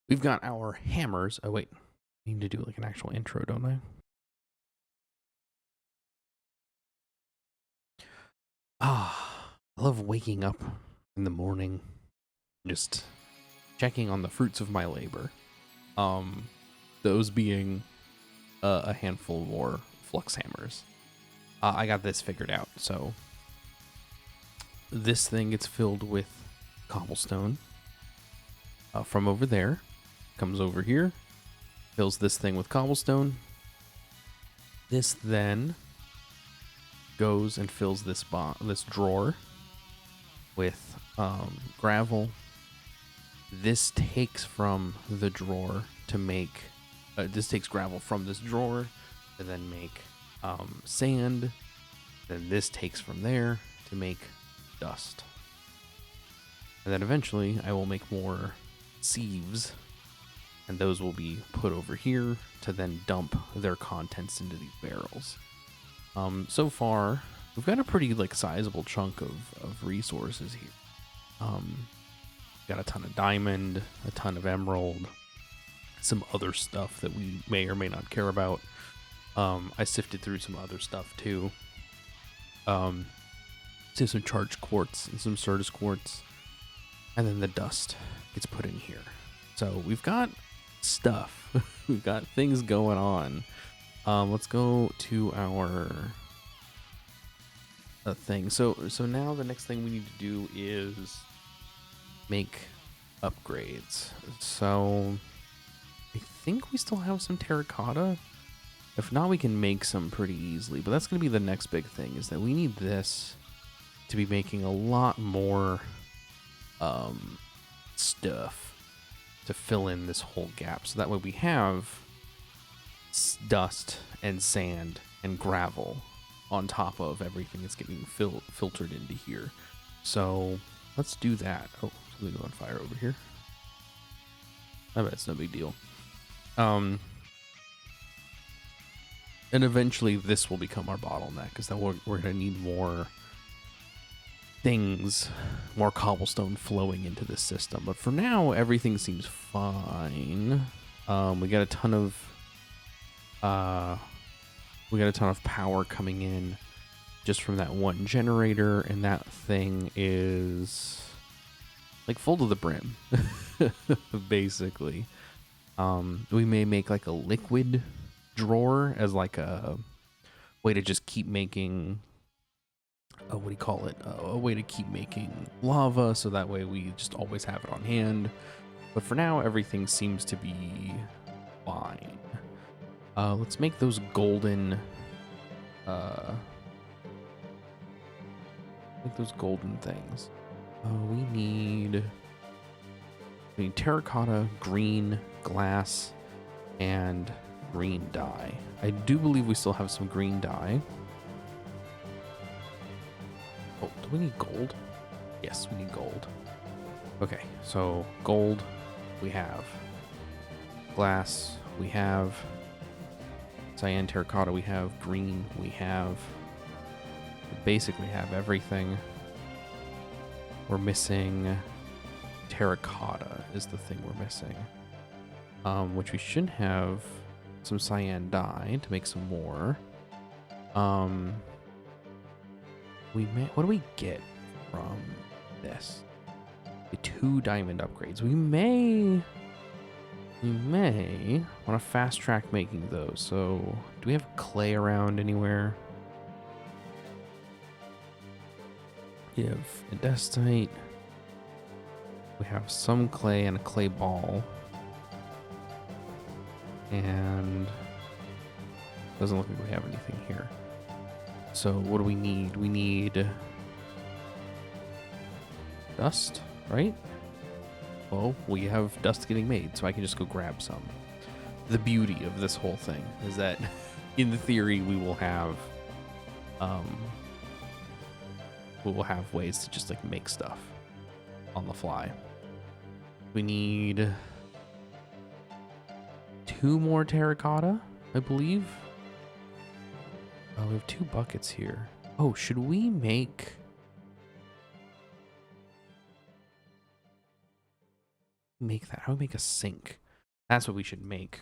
we've got our hammers. Oh, wait. I need to do like an actual intro, don't I? I love waking up in the morning, just checking on the fruits of my labor. Those being a handful more flux hammers. I got this figured out. So this thing gets filled with cobblestone from over there, comes over here, fills this thing with cobblestone. This then goes and fills this drawer with gravel. This takes from the drawer to make this takes gravel from this drawer to then make sand. Then this takes from there to make dust, and then eventually I will make more sieves, and those will be put over here to then dump their contents into these barrels. So far, we've got a pretty sizable chunk of resources here. Got a ton of diamond, a ton of emerald, some other stuff that we may or may not care about. I sifted through some other stuff too. Say some charged quartz and some Certus quartz, and then the dust gets put in here. So we've got stuff. We've got things going on. Let's go to our thing. So now the next thing we need to do is make upgrades. So I think we still have some terracotta. If not, we can make some pretty easily. But that's going to be the next big thing, is that we need this to be making a lot more stuff to fill in this whole gap. So that way we have dust and sand and gravel on top of everything that's getting filtered into here. So let's do that. Oh, something's on fire over here. I bet it's no big deal. And eventually this will become our bottleneck, because then we're going to need more things, more cobblestone flowing into this system. But for now, everything seems fine. We got a ton of power coming in just from that one generator, and that thing is like full to the brim, basically. We may make like a liquid drawer as like a way to just keep making a way to keep making lava, so that way we just always have it on hand. But for now, everything seems to be fine. Let's make those golden things. We need terracotta, green, glass, and green dye. I do believe we still have some green dye. Oh, do we need gold? Yes, we need gold. Okay, so gold we have. Glass we have. Cyan, terracotta we have. Green we have. We basically have everything. We're missing terracotta is the thing we're missing. Which we should have some cyan dye to make some more. What do we get from this? The 2 diamond upgrades. We may want to fast track making those. So do we have clay around anywhere? We have andesite. We have some clay and a clay ball. And doesn't look like we have anything here. So what do we need? We need dust, right? Well, we have dust getting made, so I can just go grab some. The beauty of this whole thing is that in the theory we will have ways to just make stuff on the fly. We need 2 more terracotta, I believe. Oh, we have 2 buckets here. Oh, should we make Make that. How do we make a sink? That's what we should make.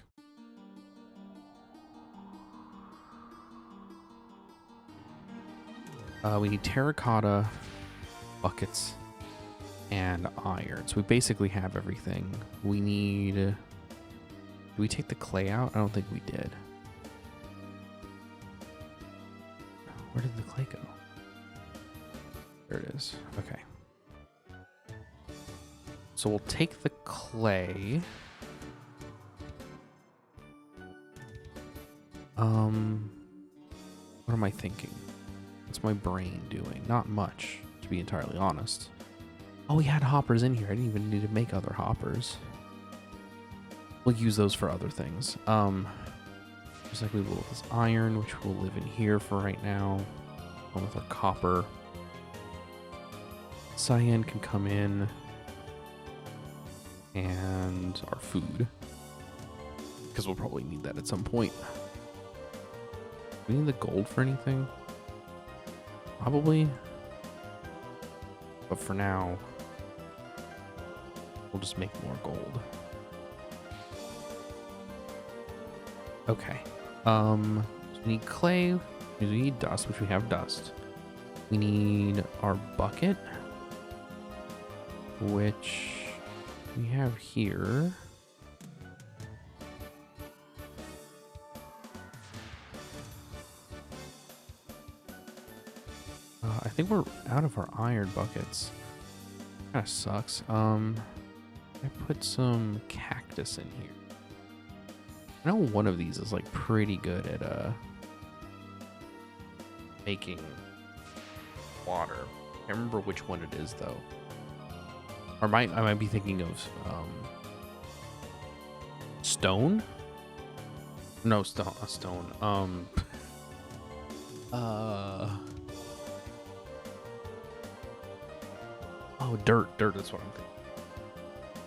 We need terracotta, buckets, and iron. So we basically have everything. We need... Did we take the clay out? I don't think we did. Where did the clay go? There it is. Okay. So we'll take the clay. What am I thinking? What's my brain doing? Not much, to be entirely honest. Oh, we had hoppers in here. I didn't even need to make other hoppers. We'll use those for other things. Just like we will with this iron, which will live in here for right now. Along with our copper. Cyan can come in. And our food. Because we'll probably need that at some point. Do we need the gold for anything? Probably. But for now, we'll just make more gold. Okay. So we need clay. We need dust, which we have dust. We need our bucket, which we have here. I think we're out of our iron buckets. Kind of sucks. I put some cactus in here. I know one of these is like pretty good at making water. I can't remember which one it is though. Or I might be thinking of stone? No, stone. Oh, dirt. That's what I'm thinking.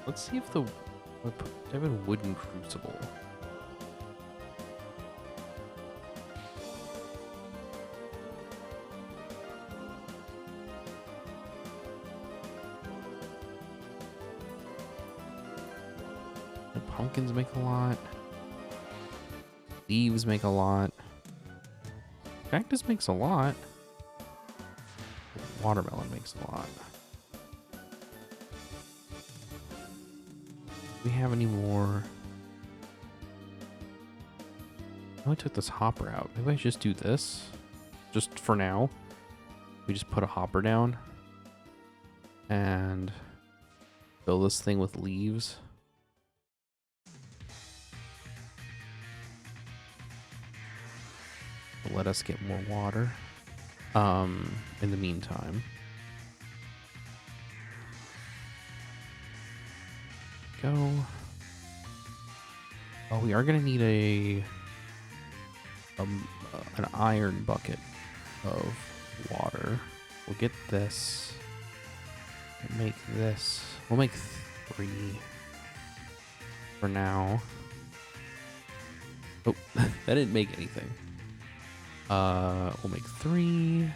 Let's see if I have a wooden crucible. The pumpkins make a lot. Leaves make a lot. Cactus makes a lot. Watermelon makes a lot. Do we have any more? I took this hopper out. Maybe I should just do this. Just for now. We just put a hopper down. And fill this thing with leaves. Let us get more water. In the meantime. Go. Oh, we are gonna need an iron bucket of water. We'll get this. Make this. We'll make 3 for now. Oh, that didn't make anything. We'll make 3.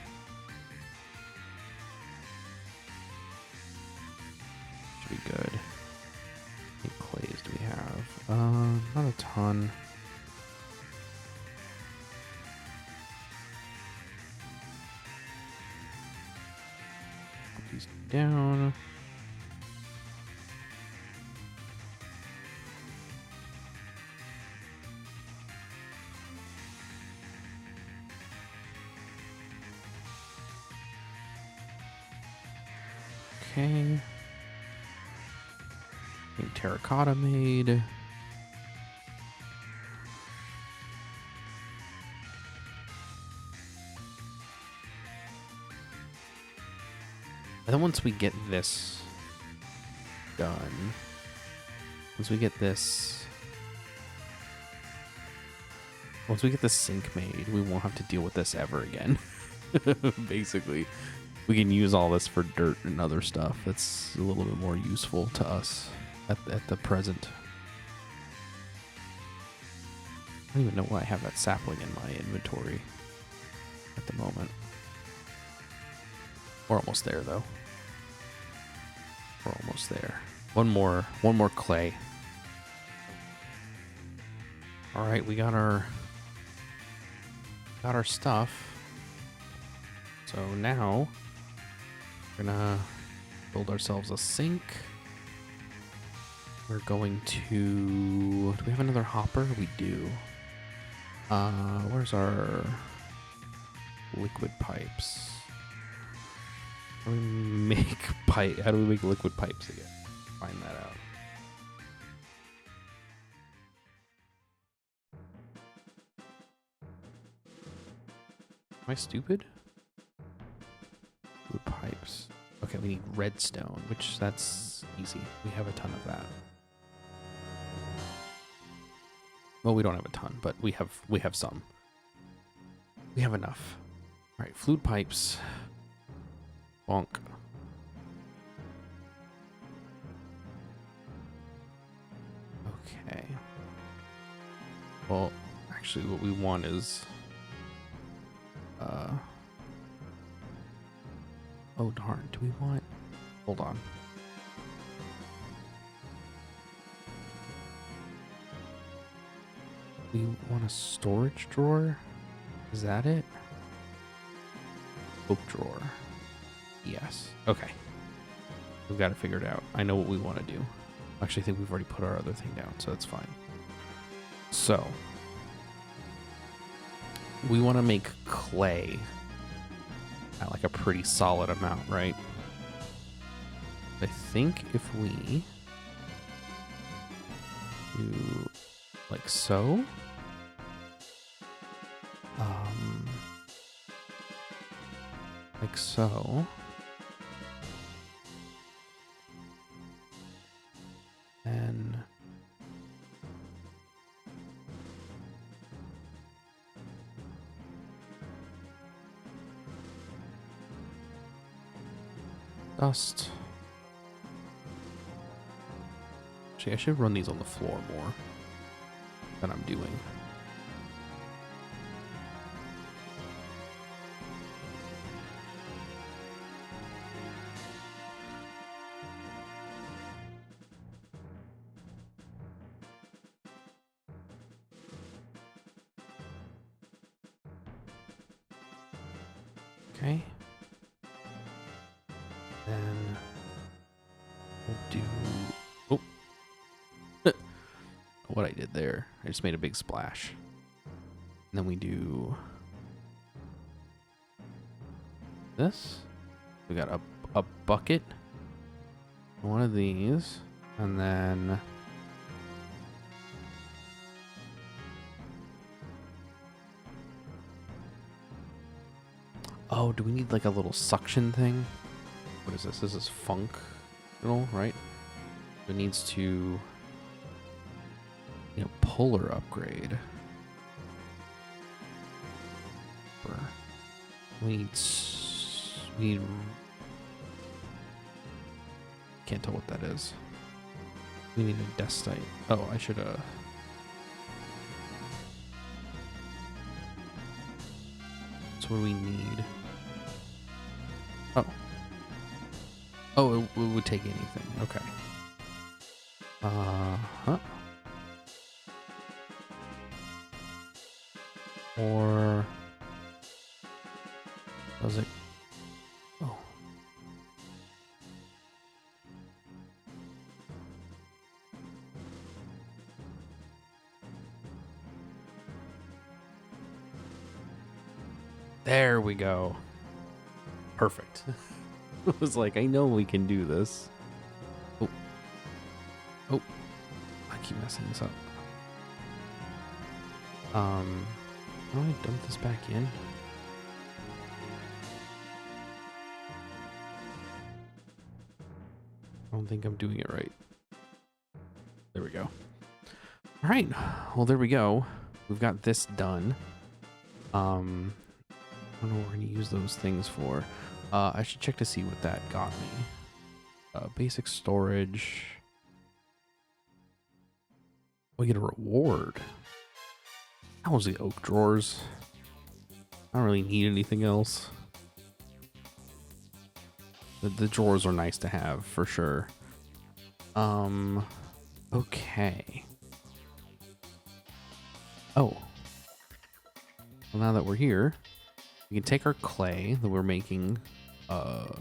Should be good. How many clays do we have? Not a ton. Put these down. Okay. Terracotta made. And then once we get this done, once we get this sink made, we won't have to deal with this ever again. Basically. We can use all this for dirt and other stuff that's a little bit more useful to us at the present. I don't even know why I have that sapling in my inventory at the moment. We're almost there, though. We're almost there. One more clay. All right, we got our stuff. So now we're gonna build ourselves a sink. We're going to, do we have another hopper? We do. Where's our liquid pipes? How do we make how do we make liquid pipes again? Find that out. Am I stupid? Liquid pipes. Okay, we need redstone, which that's easy. We have a ton of that. Well, we don't have a ton, but we have some. We have enough. All right, fluid pipes. Bonk. Okay. Well, actually, what we want is, oh darn, do we want? Hold on. We want a storage drawer? Is that it? Oak drawer. Yes. Okay. We've got it figured out. I know what we want to do. Actually, I think we've already put our other thing down, so that's fine. So, we want to make clay at like a pretty solid amount, right? I think if we do like so, like so, and dust. Actually, I should run these on the floor more than I'm doing. Okay. Then we'll do, oh, what I did there. I just made a big splash. And then we do this. We got a bucket, one of these, and then oh, do we need like a little suction thing? What is this? This is functional, right? It needs to, you know, puller upgrade. We need, can't tell what that is. We need a destite. Oh, I should, so what do we need? Oh. Oh, it would take anything. Okay. Uh-huh. Or does it? Oh. There we go. Perfect. I was like, I know we can do this. Oh. Oh. I keep messing this up. How do I dump this back in? I don't think I'm doing it right. There we go. All right. Well, there we go. We've got this done. I don't know what we're going to use those things for. I should check to see what that got me. Basic storage. We get a reward. That was the oak drawers. I don't really need anything else. The drawers are nice to have for sure. Okay. Oh. Well, now that we're here, we can take our clay that we're making by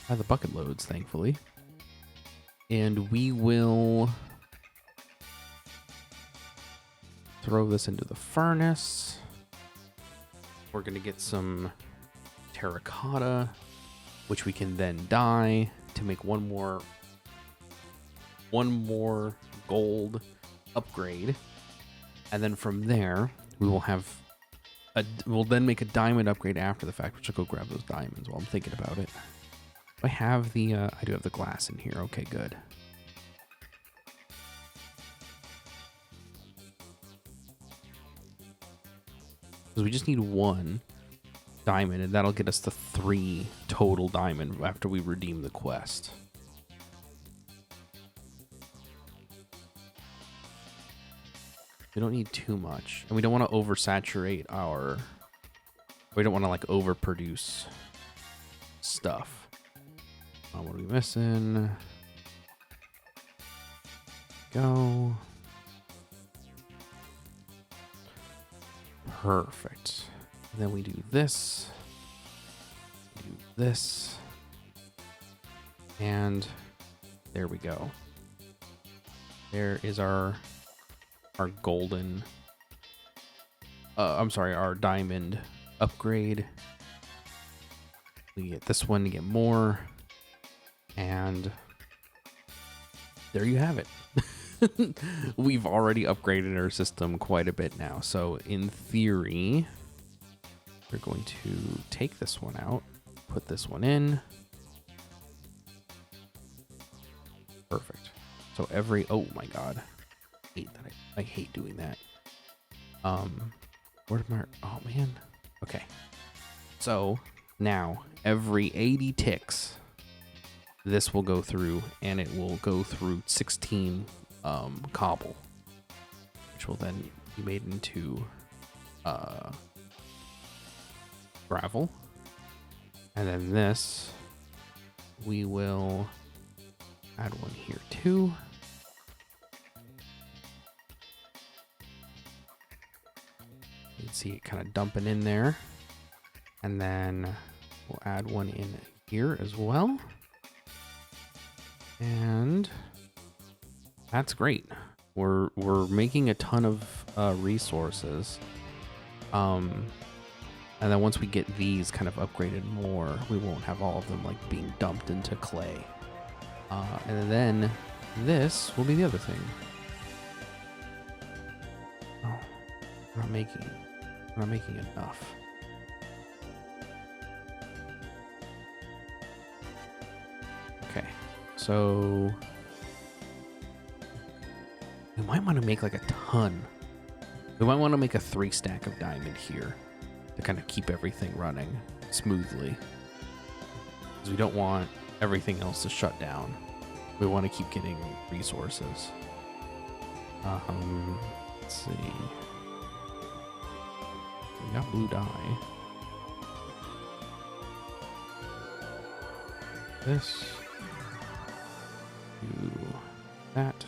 the bucket loads, thankfully. And we will throw this into the furnace. We're going to get some terracotta, which we can then dye to make one more gold upgrade. And then from there, we will have we'll then make a diamond upgrade after the fact, which I'll go grab those diamonds while I'm thinking about it. I have the, I do have the glass in here. Okay, good. Because we just need one diamond, and that'll get us to 3 total diamond after we redeem the quest. We don't need too much, and we don't want to oversaturate our... We don't want to, like, overproduce stuff. What are we missing? Go. Perfect. And then we do this. Do this. And there we go. There is our golden... I'm sorry, our diamond upgrade. We get this one to get more. And there you have it. We've already upgraded our system quite a bit now. So in theory, we're going to take this one out, put this one in. Perfect. So every, oh my God, I hate doing that. Where's my, oh man. Okay. So now every 80 ticks, this will go through, and it will go through 16 cobble, which will then be made into gravel. And then this, we will add one here too. You can see it kind of dumping in there. And then we'll add one in here as well. And that's great. We're making a ton of resources. And then once we get these kind of upgraded more, we won't have all of them like being dumped into clay. And then this will be the other thing. Oh, we're not making enough. Okay, so we might want to make like a ton. We might want to make a 3 stack of diamond here to kind of keep everything running smoothly. Because we don't want everything else to shut down. We want to keep getting resources. Let's see. We got blue dye. This. Do that.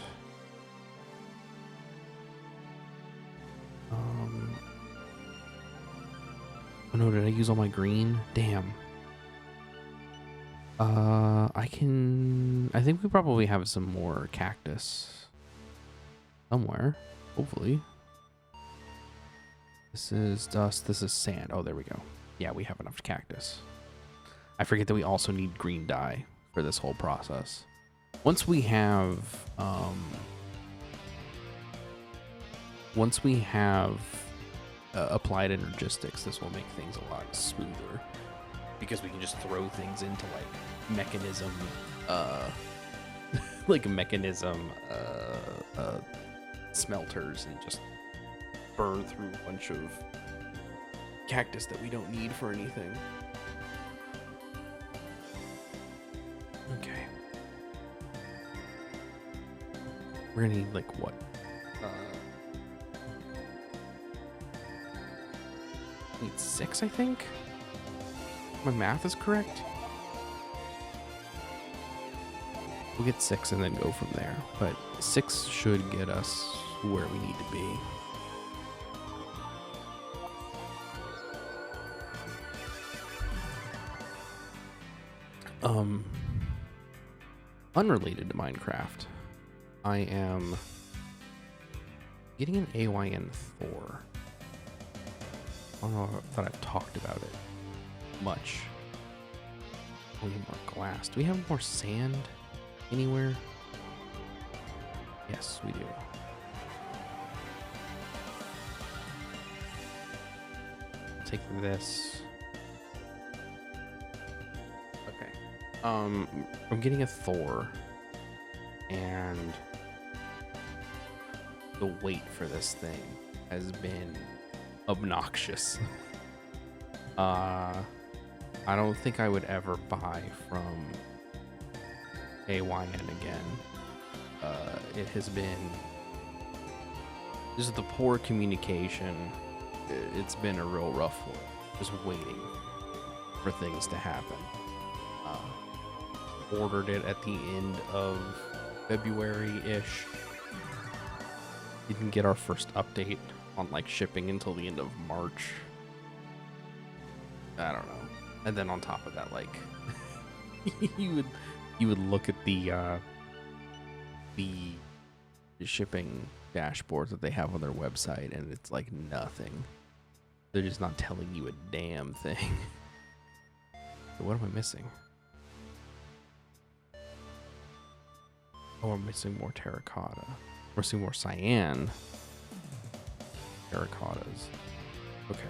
Oh no, did I use all my green? Damn. I think we probably have some more cactus somewhere, hopefully. This is dust, this is sand. Oh, there we go. Yeah, we have enough cactus. I forget that we also need green dye for this whole process. Once we have applied energistics, this will make things a lot smoother because we can just throw things into like mechanism smelters and just burn through a bunch of cactus that we don't need for anything. Okay, we're gonna need like what, need 6, I think. My math is correct. We'll get 6 and then go from there. But 6 should get us where we need to be. Unrelated to Minecraft, I am getting an AYN Thor. I don't know if I've talked about it much. We need more glass. Do we have more sand anywhere? Yes, we do. Take this. Okay. I'm getting a Thor, and the wait for this thing has been obnoxious. I don't think I would ever buy from AYN again. It has been just the poor communication. It's been a real rough one, just waiting for things to happen. Ordered it at the end of February-ish. Didn't get our first update on like shipping until the end of March. I don't know. And then on top of that, like you would look at the shipping dashboard that they have on their website, and it's like nothing. They're just not telling you a damn thing. So what am I missing? Oh, we're missing more terracotta. We're missing more cyan terracottas. Okay.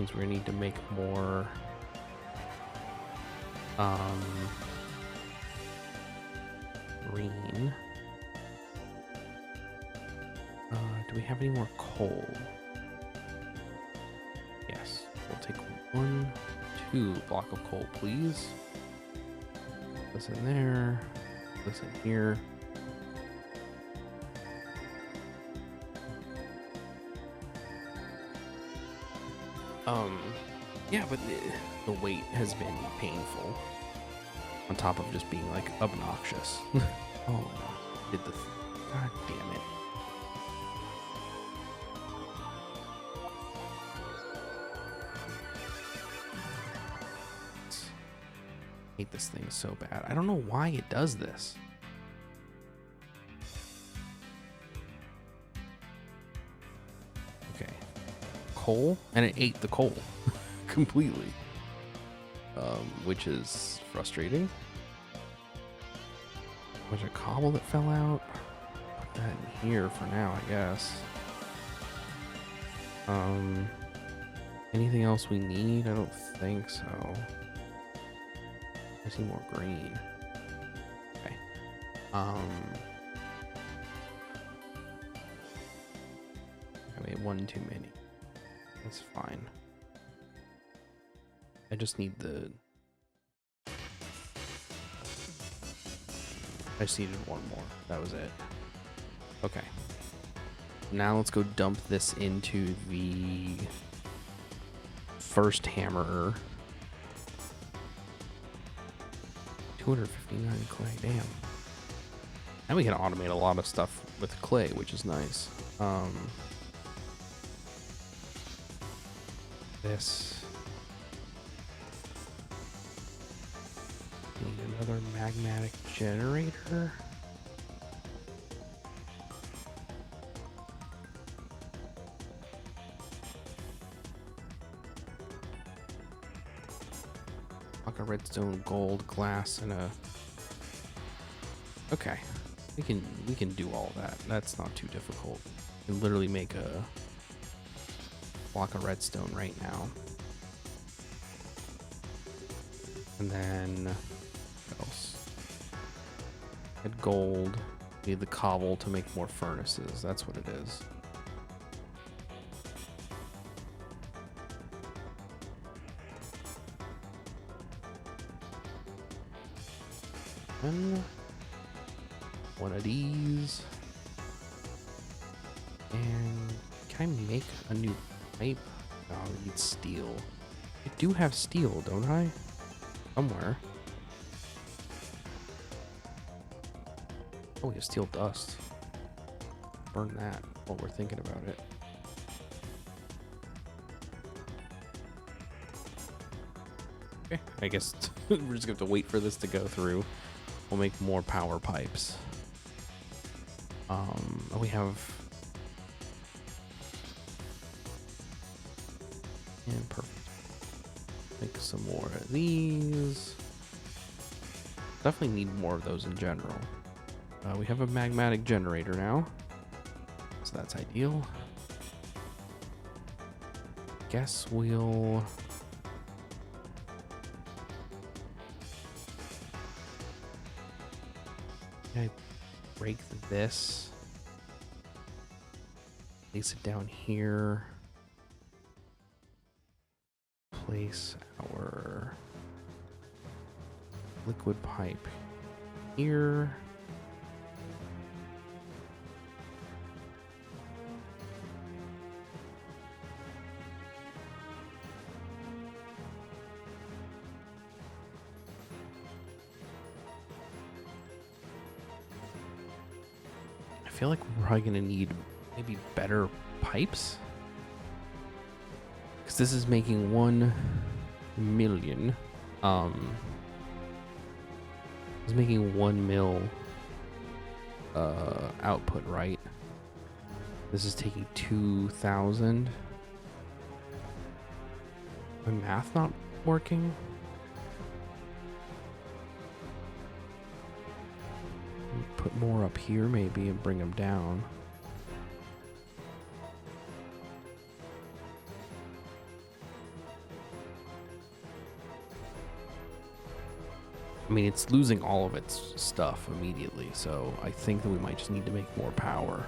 Means we're gonna need to make more green. Do we have any more coal? Yes. We'll take 1, 2 block of coal, please. Put this in there. Put this in here. Yeah, but the wait has been painful. On top of just being like obnoxious. Oh no. Did the God damn it. I hate this thing so bad. I don't know why it does this. Okay. Coal, and it ate the coal completely. Which is frustrating. Was there cobble that fell out? Put that in here for now, I guess. Anything else we need? I don't think so. I see more green. Okay. I made 1 too many. That's fine. I just need the... I just needed 1 more. That was it. Okay. Now let's go dump this into the first hammerer. 259 clay, damn. Now we can automate a lot of stuff with clay, which is nice. This. Need another magmatic generator. Like a redstone, gold, glass, and a... Okay. We can do all that. That's not too difficult. We can literally make a block of redstone right now. And then what else? Get gold. Need the cobble to make more furnaces. That's what it is. And one of these. And can I make a new pipe? Oh, we need steel. I do have steel, don't I? Somewhere. Oh, we have steel dust. Burn that while we're thinking about it. Okay, I guess we're just gonna have to wait for this to go through. We'll make more power pipes. We have... And perfect. Make some more of these. Definitely need more of those in general. We have a magmatic generator now, so that's ideal. Guess we'll... Can I break this? Place it down here. Place our liquid pipe here. I feel like we're probably gonna need maybe better pipes, because this is making 1 million. It's making 1 mil output, right? This is taking 2,000. My math not working? Put more up here maybe and bring them down. I mean, it's losing all of its stuff immediately, so I think that we might just need to make more power.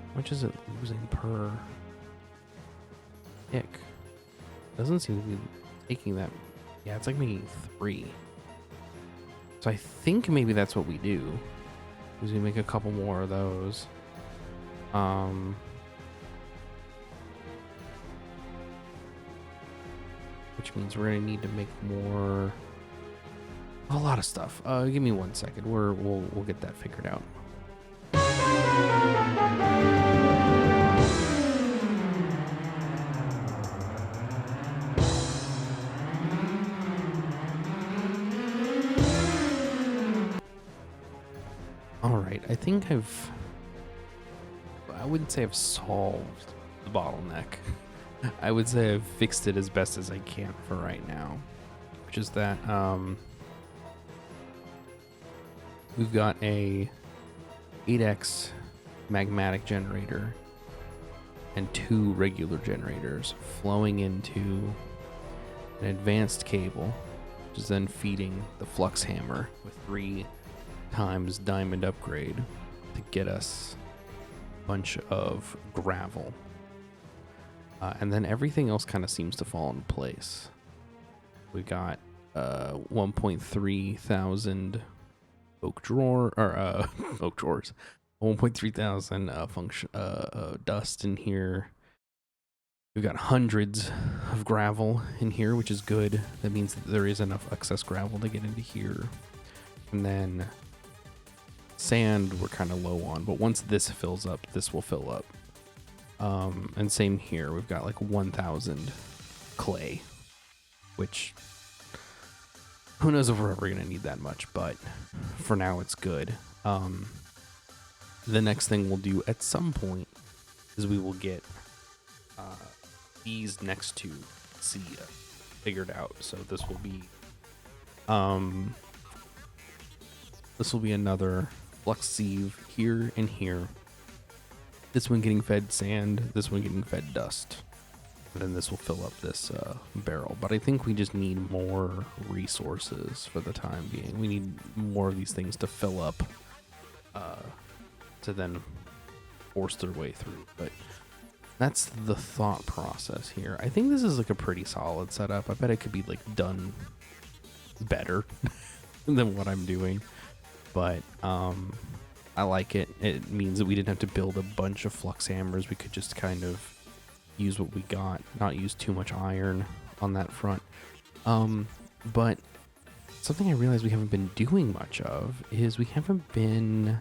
How much is it losing per tick? Doesn't seem to be taking that. Yeah, it's like making 3. So I think maybe that's what we do, is we make a couple more of those. Which means we're gonna need to make more, a lot of stuff. Give me 1 second. We'll get that figured out. Alright, I think I wouldn't say I've solved the bottleneck. I would say I've fixed it as best as I can for right now. Which is that, we've got a 8x magmatic generator and 2 regular generators flowing into an advanced cable, which is then feeding the flux hammer with 3 times diamond upgrade to get us a bunch of gravel. And then everything else kind of seems to fall in place. We got 1.3 thousand oak drawer, or oak drawers, 1.3 thousand dust in here. We've got hundreds of gravel in here, which is good. That means that there is enough excess gravel to get into here. And then sand we're kind of low on, but once this fills up, this will fill up. And same here, we've got like 1,000 clay, which who knows if we're ever gonna need that much, but for now it's good. The next thing we'll do at some point is we will get these next two figured out. So this will be another flux sieve here and here. This one getting fed sand, this one getting fed dust. And then this will fill up this barrel. But I think we just need more resources for the time being. We need more of these things to fill up to then force their way through. But that's the thought process here. I think this is like a pretty solid setup. I bet it could be like done better than what I'm doing, but I like it. It means that we didn't have to build a bunch of flux hammers. We could just kind of use what we got, not use too much iron on that front. But something I realized we haven't been doing much of is we haven't been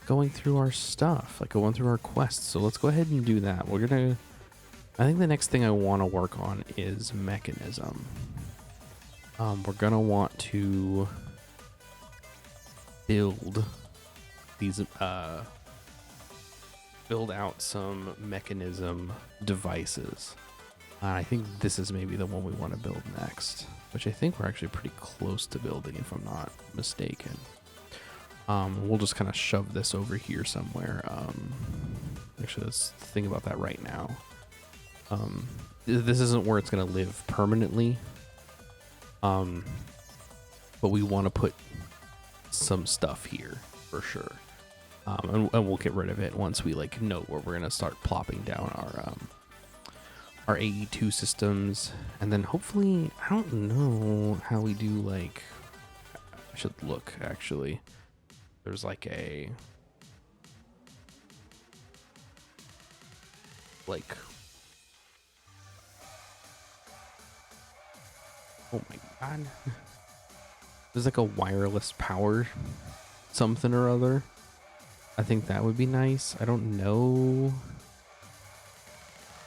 going through our stuff, like going through our quests. So let's go ahead and do that. I think the next thing I want to work on is Mekanism. We're gonna want to build these, build out some Mekanism devices. I think this is maybe the one we want to build next, which I think we're actually pretty close to building, if I'm not mistaken. We'll just kind of shove this over here somewhere. Actually, let's think about that right now. This isn't where it's going to live permanently. But we want to put some stuff here for sure. And we'll get rid of it once we like know where we're going to start plopping down our AE2 systems. And then hopefully, I don't know how we do, like, I should look actually. There's like a, like, oh my god. There's like a wireless power something or other. I think that would be nice. I don't know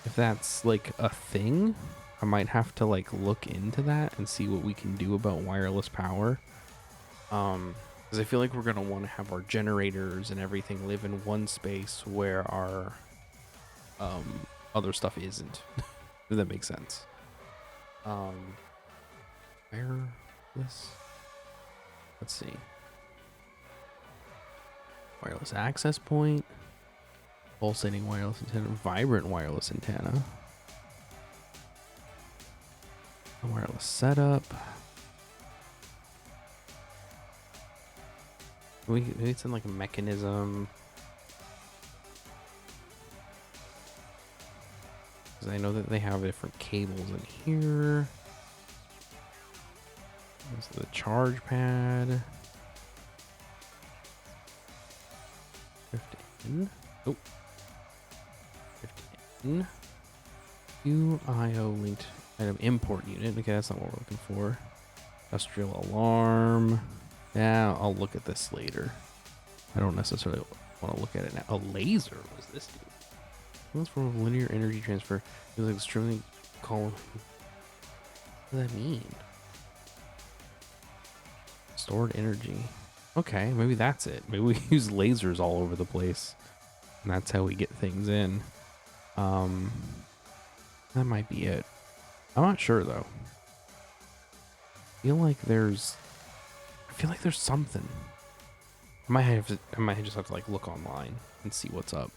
if that's like a thing. I might have to like look into that and see what we can do about wireless power. Because I feel like we're going to want to have our generators and everything live in one space where our other stuff isn't. If that makes sense. Wireless. Let's see. Wireless access point. Pulsating wireless antenna. Vibrant wireless antenna. Wireless setup. Maybe it's in like a Mekanism. Because I know that they have different cables in here. There's the charge pad. 15. Oh. 15. UIO linked item import unit. Okay, that's not what we're looking for. Industrial alarm. Yeah, I'll look at this later. I don't necessarily want to look at it now. A laser? What does this do? That's for linear energy transfer. It was like extremely cold. What does that mean? Stored energy. Okay, maybe that's it. Maybe we use lasers all over the place, and that's how we get things in. That might be it. I'm not sure though. I feel like there's something. I might just have to like look online and see what's up.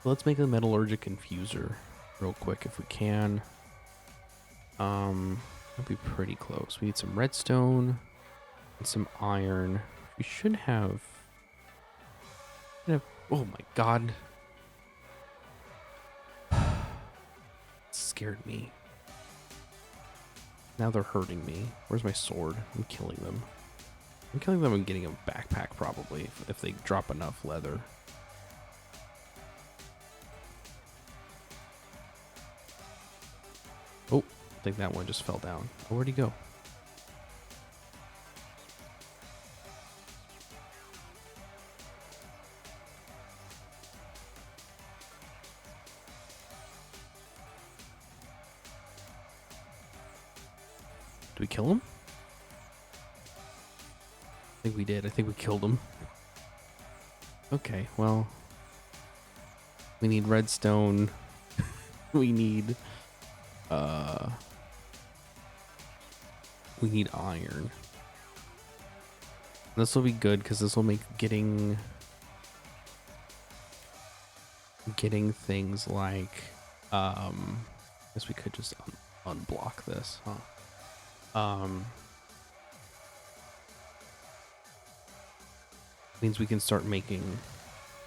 Let's make a metallurgic infuser real quick if we can. That'll be pretty close. We need some redstone and some iron. We should have. Oh my god. It scared me. Now they're hurting me. Where's my sword? I'm killing them. I'm killing them and getting a backpack probably if they drop enough leather. Oh, I think that one just fell down. Oh, where'd he go? Did we kill him? I think we did. I think we killed him. Okay, well, we need redstone. We need iron. This will be good because this will make getting things like I guess we could just unblock this, huh? means we can start making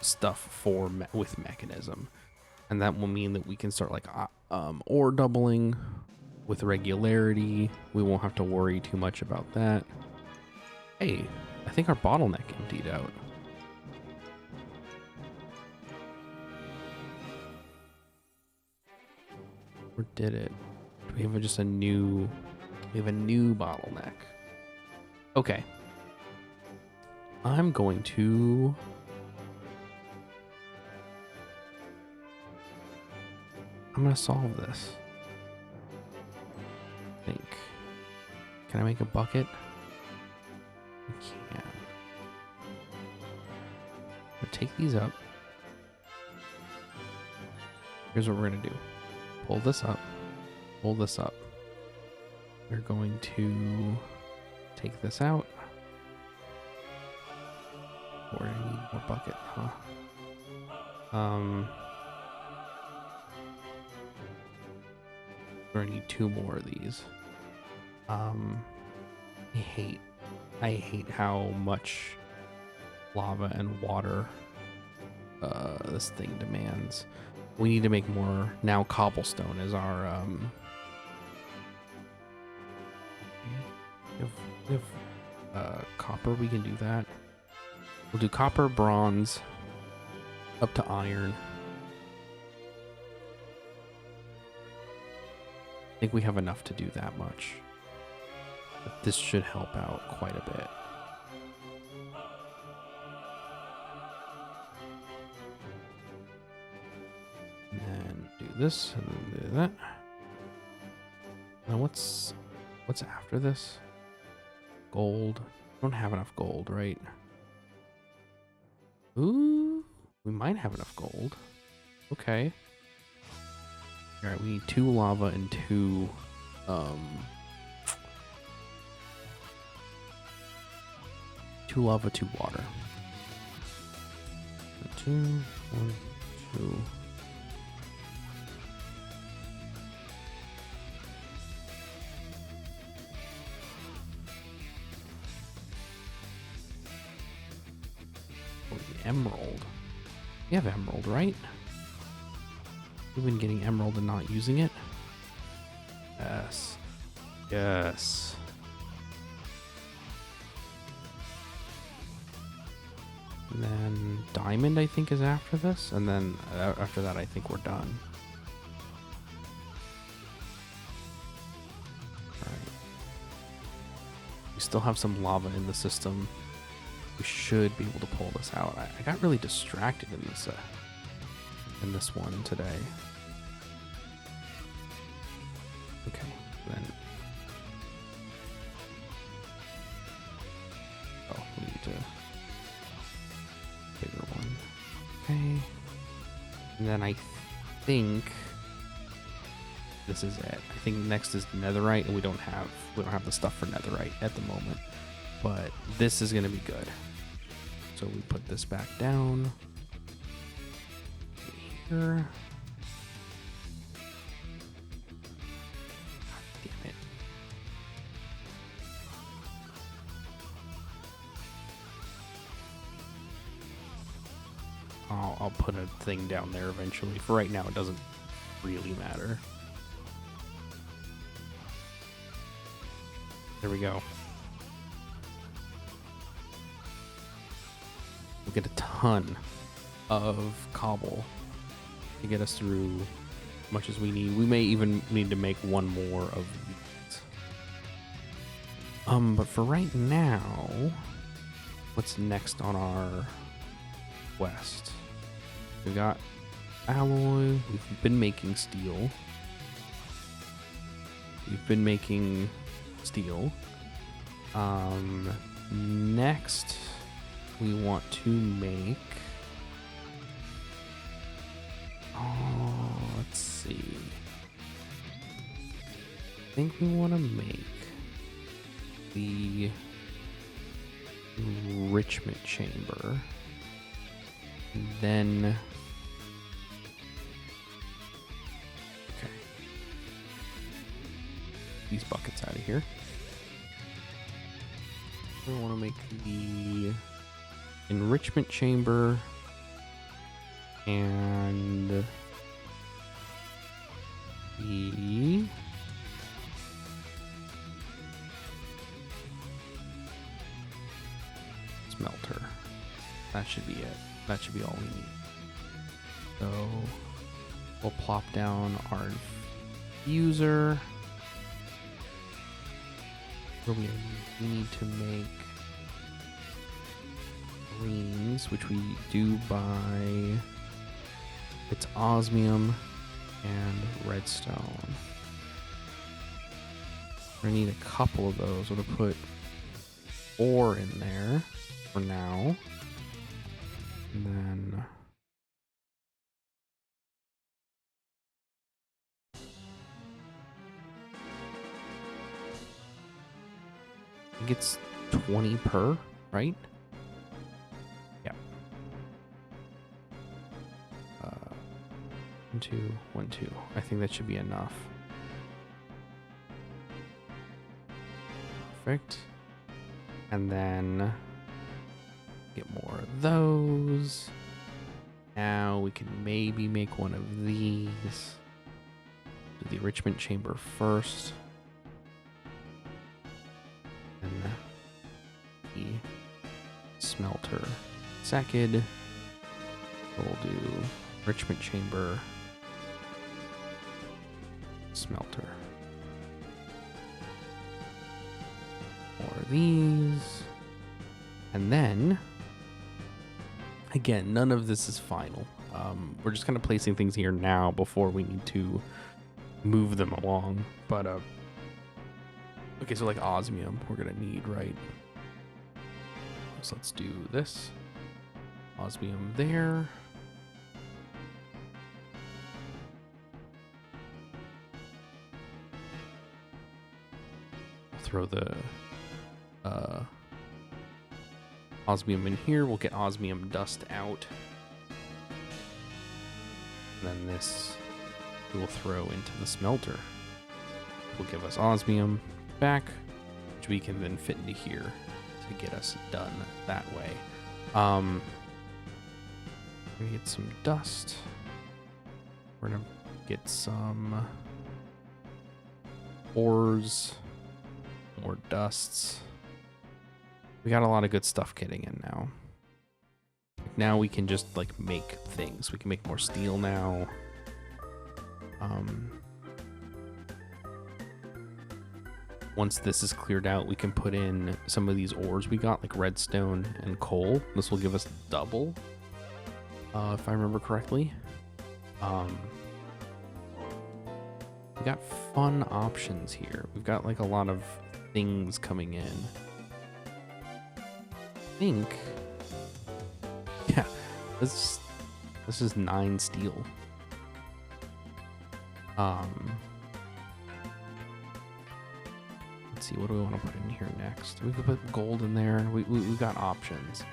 stuff for with Mechanism, and that will mean that we can start like ore doubling with regularity. We won't have to worry too much about that. Hey, I think our bottleneck emptied out. Or did it? Do we have just a new... We have a new bottleneck. Okay. I'm going to... I'm going to solve this. I think. Can I make a bucket? I can. I'm going to take these up. Here's what we're going to do. Pull this up. Pull this up. We're going to take this out. Or I need more bucket, huh? We're gonna need 2 more of these. I hate how much lava and water this thing demands. We need to make more. Now cobblestone is our we have copper. We can do that. We'll do copper, bronze, up to iron. I think we have enough to do that much. But this should help out quite a bit. And then do this, and then do that. Now what's after this? Gold. Don't have enough gold, right? Ooh, we might have enough gold. Okay. All right, we need 2 lava and 2 2 lava, 2 water. 2, 1, 2. Emerald. We have emerald, right? We've been getting emerald and not using it. Yes. Yes. And then diamond, I think, is after this. And then after that, I think we're done. Alright. We still have some lava in the system. We should be able to pull this out. I got really distracted in this one today. Okay, then. Oh, we need to bigger one. Okay. And then I think this is it. I think next is netherite, and we don't have the stuff for netherite at the moment. But this is gonna be good. So we put this back down here. God damn it. I'll put a thing down there eventually. For right now, it doesn't really matter. There we go. We'll get a ton of cobble to get us through as much as we need. We may even need to make one more of these. But for right now, what's next on our quest? We got alloy. We've been making steel. Next, we want to make... Oh, let's see. I think we want to make the enrichment chamber. And then... Okay. These buckets out of here. I want to make the enrichment chamber and the smelter. That should be it. That should be all we need. So we'll plop down our user. Where we need to make greens, which we do by it's osmium and redstone. I need a couple of those. We're gonna put 4 in there for now, and then I think it's 20 per, right? Yeah. 1, 2, 1, 2. I think that should be enough. Perfect. And then get more of those. Now we can maybe make one of these. Do the enrichment chamber first. And the smelter second. We'll do enrichment chamber, smelter. More of these. And then, again, none of this is final. We're just kind of placing things here now before we need to move them along. But, okay, so like osmium we're going to need, right? So let's do this. Osmium there. I'll throw the osmium in here. We'll get osmium dust out. And then this we will throw into the smelter. Will give us osmium back, which we can then fit into here to get us done that way. We get some dust. We're gonna get some ores, more dusts. We got a lot of good stuff getting in now. Now we can just like make things. We can make more steel now. Once this is cleared out, we can put in some of these ores we got, like redstone and coal. This will give us double, if I remember correctly. We got fun options here. We've got like a lot of things coming in. I think, yeah, this is 9 steel. Let's see, what do we want to put in here next? We could put gold in there. We got options,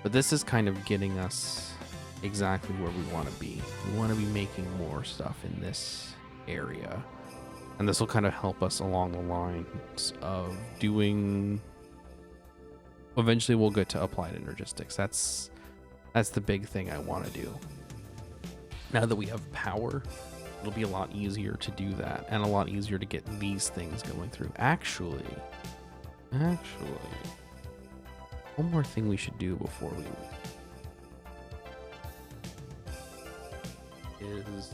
but this is kind of getting us exactly where we want to be. We want to be making more stuff in this area, and this will kind of help us along the lines of doing. Eventually, we'll get to applied energistics. That's the big thing I want to do. Now that we have power, it'll be a lot easier to do that, and a lot easier to get these things going through. Actually, one more thing we should do before we is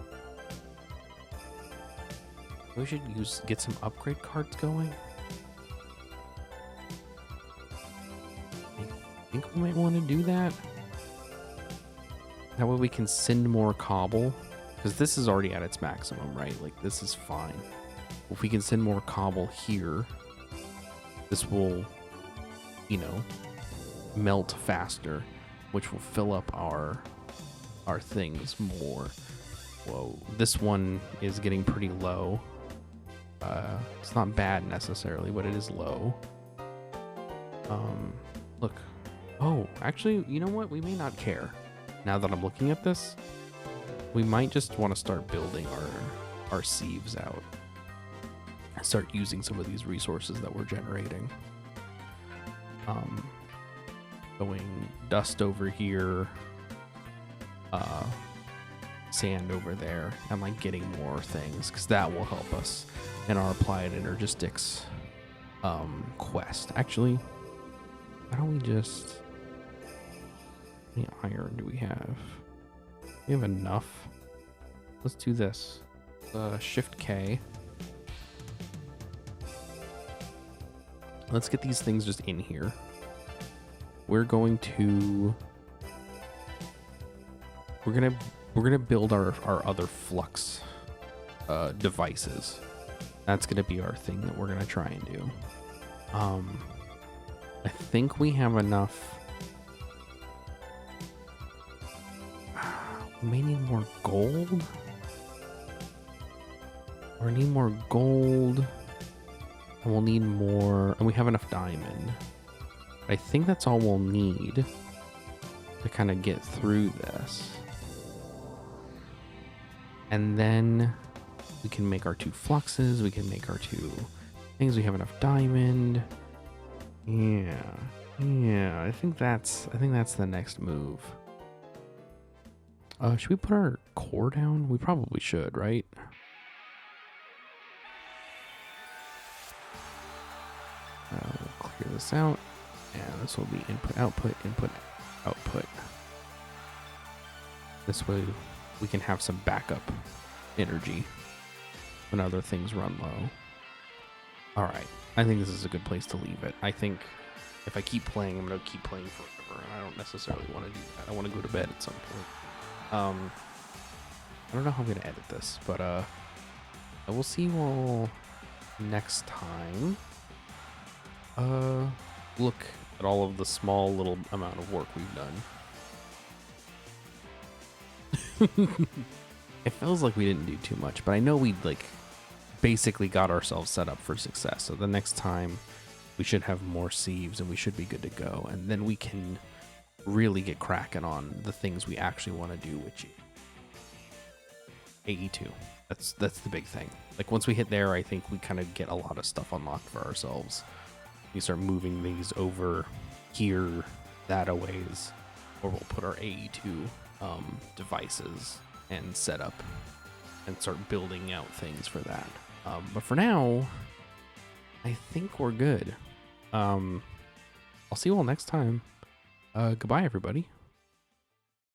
we should get some upgrade cards going. I think we might want to do that. That way we can send more cobble, because this is already at its maximum, right? Like, this is fine. If we can send more cobble here, this will, you know, melt faster, which will fill up our things more. Whoa, this one is getting pretty low. It's not bad necessarily, but it is low. Look. Oh, actually, you know what? We may not care. Now that I'm looking at this, we might just want to start building our sieves out. Start using some of these resources that we're generating. going dust over here, sand over there, and like getting more things, because that will help us in our applied energistics quest. Actually, why don't we just, how many iron do we have? We have enough. Let's do this. Shift K. Let's get these things just in here. We're gonna build our other flux devices. That's gonna be our thing that we're gonna try and do. I think we have enough. We may need more gold. Or need more gold. And we'll need more. And we have enough diamond. I think that's all we'll need to kind of get through this. And then we can make our 2 fluxes. We can make our 2 things. We have enough diamond. Yeah. I think that's the next move. Should we put our core down? We probably should, right? We'll clear this out, and this will be input, output, input, output. This way we can have some backup energy when other things run low. All right, I think this is a good place to leave it. I think if I keep playing, I'm going to keep playing forever, and I don't necessarily want to do that. I want to go to bed at some point. I don't know how I'm going to edit this, but we'll see you all next time. Look at all of the small little amount of work we've done. It feels like we didn't do too much, but I know we like basically got ourselves set up for success. So the next time we should have more sieves and we should be good to go. And then we can really get cracking on the things we actually want to do, which AE2. That's the big thing. Like once we hit there, I think we kind of get a lot of stuff unlocked for ourselves. We start moving these over here, that a ways, or we'll put our AE2 devices and set up and start building out things for that. But for now, I think we're good. I'll see you all next time. Goodbye, everybody.